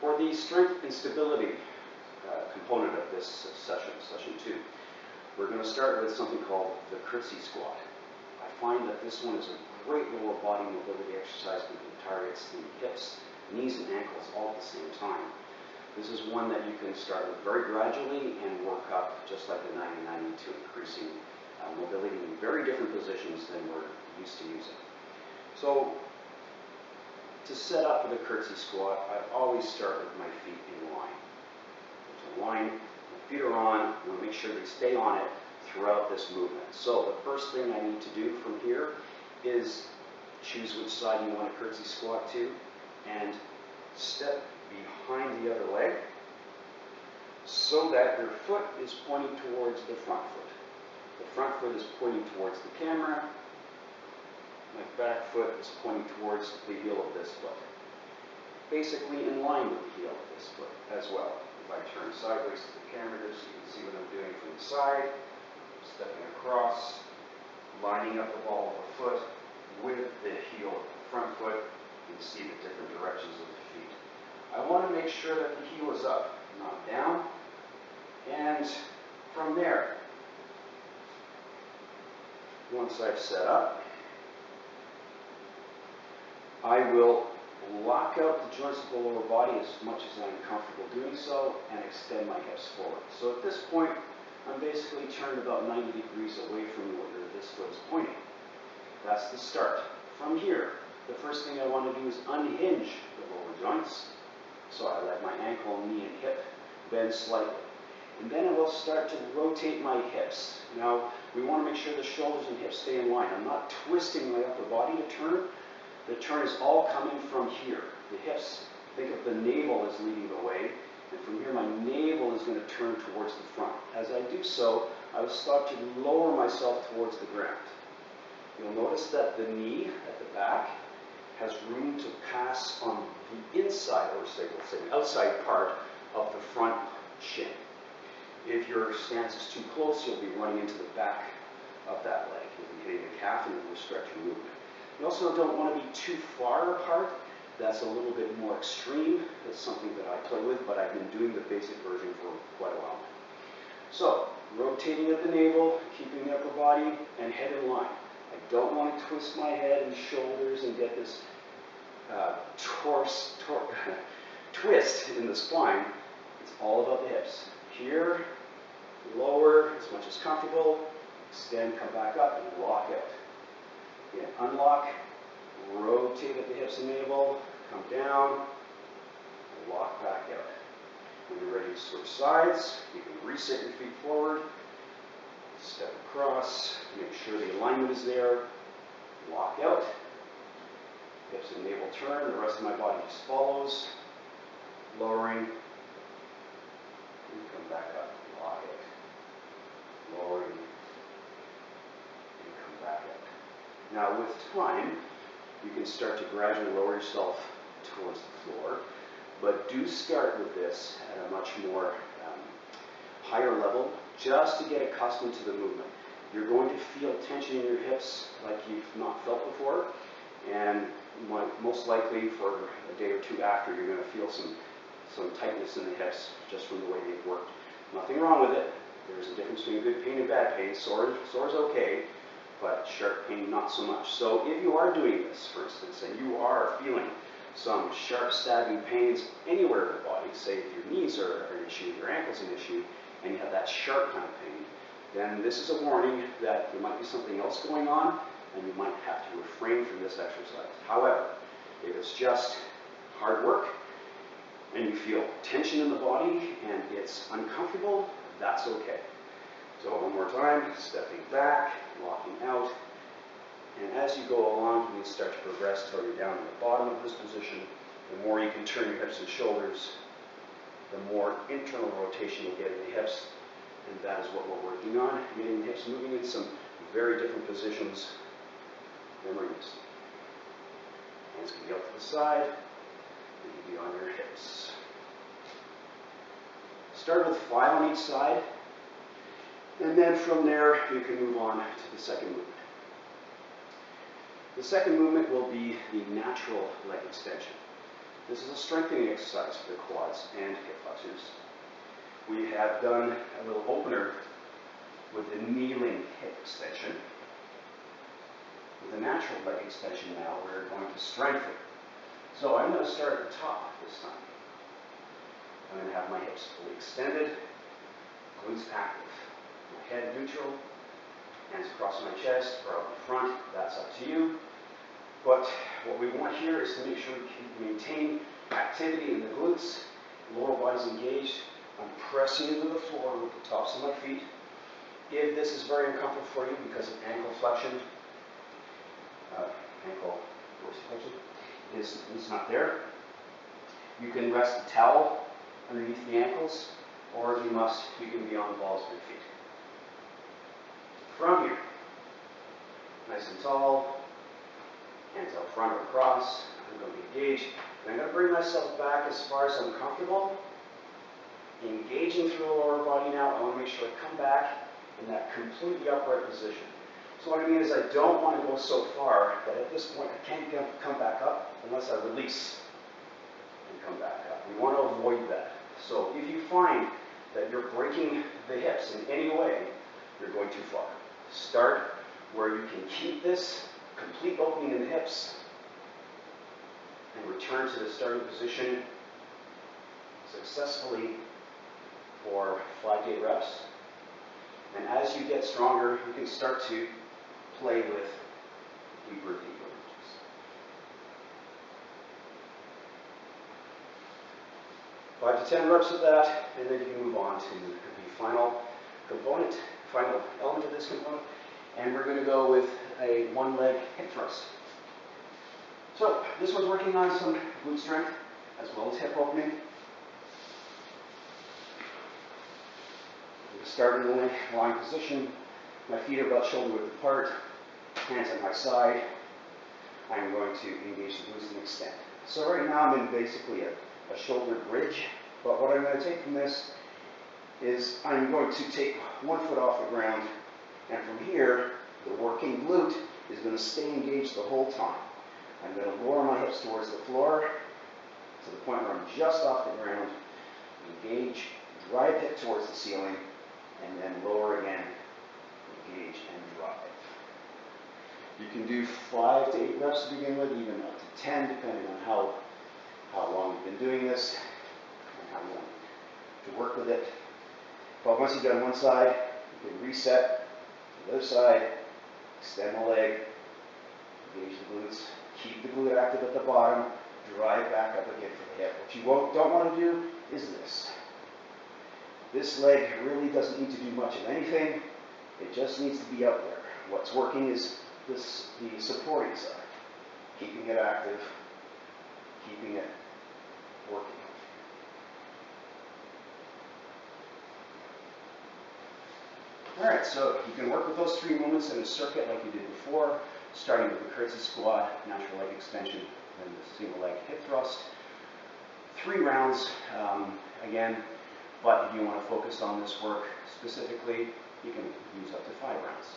For the strength and stability component of this session 2, we're going to start with something called the Curtsy squat. I find that this one is a great lower body mobility exercise because it targets the hips, knees, and ankles all at the same time. This is one that you can start with very gradually and work up just like the 90-90 to increasing mobility in very different positions than we're used to using. So to set up for the Curtsy squat, I always start with my feet in line. There's a line, my feet are on, I'm going to make sure they stay on it throughout this movement. So the first thing I need to do from here is choose which side you want to Curtsy squat to and step behind the other leg so that your foot is pointing towards the front foot. The front foot is pointing towards the camera. My back foot is pointing towards the heel of this foot. Basically in line with the heel of this foot as well. If I turn sideways to the camera here so you can see what I'm doing from the side, stepping across, lining up the ball of the foot with the heel of the front foot, you can see the different directions of the feet. I want to make sure that the heel is up, not down, and from there, once I've set up, I will lock out the joints of the lower body as much as I'm comfortable doing so and extend my hips forward. So at this point, I'm basically turned about 90 degrees away from where this foot is pointing. That's the start. From here, the first thing I want to do is unhinge the lower joints. So I let my ankle, knee, and hip bend slightly. And then I will start to rotate my hips. Now, we want to make sure the shoulders and hips stay in line. I'm not twisting my upper body to turn. The turn is all coming from here. The hips, think of the navel as leading the way. And from here, my navel is going to turn towards the front. As I do so, I will start to lower myself towards the ground. You'll notice that the knee at the back has room to pass on the inside, or say the outside part of the front shin. If your stance is too close, you'll be running into the back of that leg. You'll be hitting the calf and it will stretch your movement. You also don't want to be too far apart. That's a little bit more extreme. That's something that I play with, but I've been doing the basic version for quite a while now. So, rotating at the navel, keeping the upper body and head in line. I don't want to twist my head and shoulders and get this twist in the spine. It's all about the hips. Here, lower as much as comfortable, extend, come back up, and lock out. Again, unlock, rotate at the hips and navel, come down, and lock back out. When you're ready to switch sides, you can reset your feet forward, step across, make sure the alignment is there, lock out, hips and navel turn, the rest of my body just follows, lowering, and come back up, lock out, lowering, and come back up. Now with time, you can start to gradually lower yourself towards the floor, but do start with this at a much more higher level, just to get accustomed to the movement. You're going to feel tension in your hips like you've not felt before, and most likely for a day or two after, you're going to feel some tightness in the hips just from the way they've worked. Nothing wrong with it. There's a difference between good pain and bad pain. Sore is okay, but sharp pain not so much. So if you are doing this, for instance, and you are feeling some sharp stabbing pains anywhere in the body, say if your knees are an issue, your ankle's an issue, and you have that sharp kind of pain, then this is a warning that there might be something else going on, and you might have to refrain from this exercise. However, if it's just hard work, and you feel tension in the body, and it's uncomfortable, that's okay. So one more time, stepping back, locking out, and as you go along, you start to progress till you're down at the bottom of this position. The more you can turn your hips and shoulders, the more internal rotation you'll get in the hips, and that is what we're working on, getting the hips moving in some very different positions than we're used to. Hands can be out to the side, and you can be on your hips. Start with 5 on each side, and then from there you can move on to the second movement. The second movement will be the natural leg extension. This is a strengthening exercise for the quads and hip flexors. We have done a little opener with the kneeling hip extension. With the natural leg extension now, we're going to strengthen. So I'm going to start at the top this time. I'm going to have my hips fully extended, glutes active. My head neutral, hands across my chest or out in front, that's up to you. But what we want here is to make sure we can maintain activity in the glutes, lower body's engaged. I'm pressing into the floor with the tops of my feet. If this is very uncomfortable for you because of ankle flexion, ankle dorsiflexion is not there, you can rest a towel underneath the ankles, or if you must, you can be on the balls of your feet. From here, nice and tall, hands out front or across, I'm going to engage, and I'm going to bring myself back as far as I'm comfortable, engaging through the lower body now. I want to make sure I come back in that completely upright position. So what I mean is I don't want to go so far that at this point I can't come back up unless I release and come back up. We want to avoid that. So if you find that you're breaking the hips in any way, you're going too far. Start where you can keep this complete opening in the hips and return to the starting position successfully for 5 to 8 reps. And as you get stronger, you can start to play with deeper ranges. 5 to 10 reps of that, and then you can move on to the final component, final element of this component, and we're going to go with a one-leg hip thrust. So this one's working on some glute strength as well as hip opening. Start in the lying position. My feet are about shoulder width apart, hands at my side. I'm going to engage the glutes and extend. So right now I'm in basically a shoulder bridge, but what I'm going to take from this is I'm going to take one foot off the ground, and from here, the working glute is going to stay engaged the whole time. I'm going to lower my hips towards the floor to the point where I'm just off the ground, engage, drive hip towards the ceiling, and then lower again, engage and drive. You can do 5 to 8 reps to begin with, even up to 10, depending on how long you've been doing this and how you want to work with it. But once you've done one side, you can reset to the other side, extend the leg, engage the glutes, keep the glute active at the bottom, drive back up again for the hip. What you don't want to do is this. This leg really doesn't need to do much of anything. It just needs to be out there. What's working is the supporting side. Keeping it active, keeping it working. Alright, so you can work with those 3 movements in a circuit like you did before, starting with the curtsy squat, natural leg extension, then the single leg hip thrust. 3 rounds, again. But if you want to focus on this work specifically, you can use up to 5 rounds.